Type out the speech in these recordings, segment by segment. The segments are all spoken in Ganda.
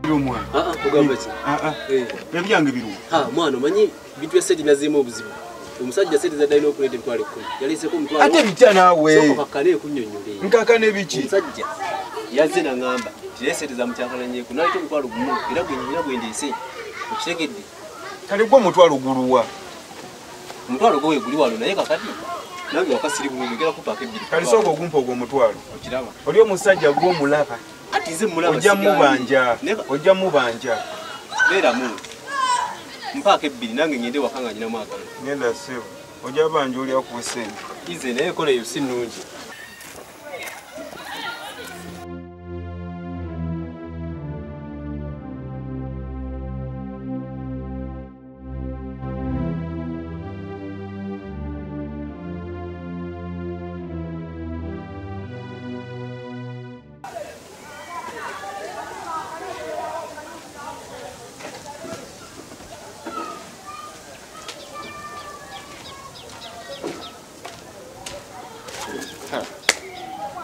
Mwana. Kugamba ki? Ebyange biru. Mwana manyi bitu esedi nazimo obuzibu. Omusajja sedi za dino okulete mtwale 10. Yalise ko mtwale. Ate bitya nawe. Soko kakale kunnyonnyole. Nkakane biki? Omusajja yazze na ngamba. Esedi za mchakala nyeku nalito mtwalo gumu. Era gwendise. Okitegedde. Kale gwo mutwalo guluwa. Mtwalo gwe guliwalo naye kakati. Nange wakasiri bulugera kupaka ebiri. Kale soko ogumpa ogwo mutwalo. Okiraba. Oli omusajja gwo mulaba. Ati nze mulaba. Ojja mubanja. Bera mu. Mpaka ebiri nange ngende wakanga nyina mwaka. Ngenda sebo. Ojja banja oli akusenge. Ize naye kola yo sinungi.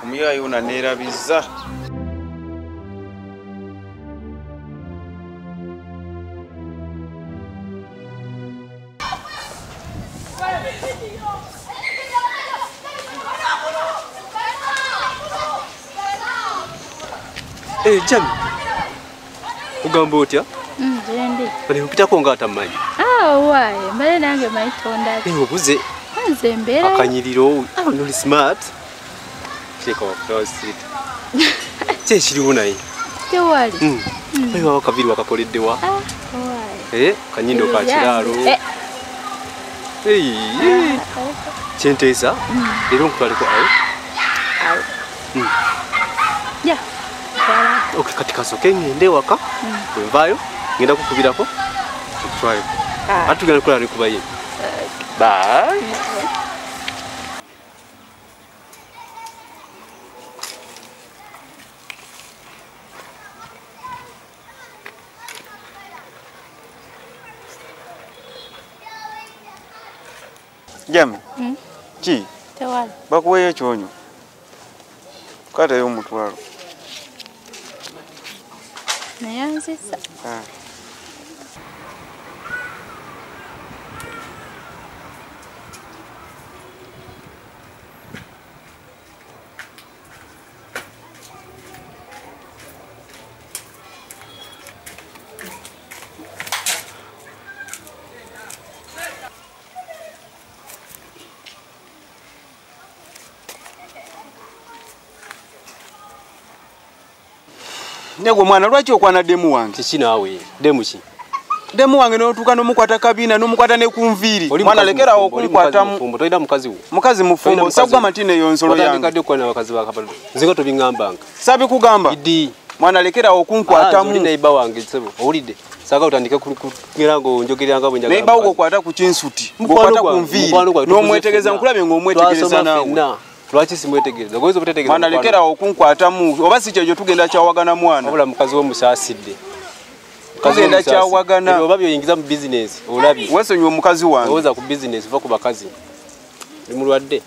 Omuyayo naneerabiza. Jami. Ugamba otya? Jendi. Bali kupitako nga atamanyi. Wae, mbale nange maitonda. Obuze. Nze mbera. Akanyiriro. Noli smart. Cheka wa cross street. Che shiriwo naye. Tewali. Wewe wakabiri wakakoleddewa. Wae. Kanyindo ka kiraro. Chentesa. Lero nkutaleko ayo. Ya. Okay, katika soke ngende waka. Wevayo ngenda kukubirako. Try. Atugana kula nikubaye. Bye. Jami. Ki? Tewali. Bakuweyo kyonyo. Katayo omutwalo. Nayanzisa. Nego mwana lwaki okwana demu wange? Kiki nawe? Demu ki? Demu wange notuka nomukwata kabina nomukwata ne kunviri. Mwana lekera okunkwata mufumbo toida mukazi wo. Mukazi mufumbo sagwa matine yonsolo yange. Watandika dde kwana bakazi bakapalo. Zinga tobingambanga. Sabi kugamba. Idi. Mwana lekera okunkwata mu. Ndi iba wange sebo. Owulidde. Saka utandike kugirango njogeranga bunyaga. Ne iba uko kwata ku kinsuti. Ngokwata kunviri. Nomwetegeza nkulabe ngomwetegeza nawe. Lwaki simwetegereza gozo butetegereza mwana lekera okunkwata mu oba si kyejo tugenda kyawagana mwana obula mukazi wo musaasidde mukazi enda kyawagana oba byingiza mu business olabi wesonyo omukazi wange oza ku business va ku bakazi limulwadde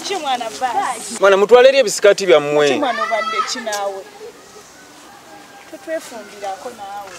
Chimwana basi. Mwana mutwalerie bisikati bya mmwe. Chimwana obadde kinawe. Tutwefumbirako nawe.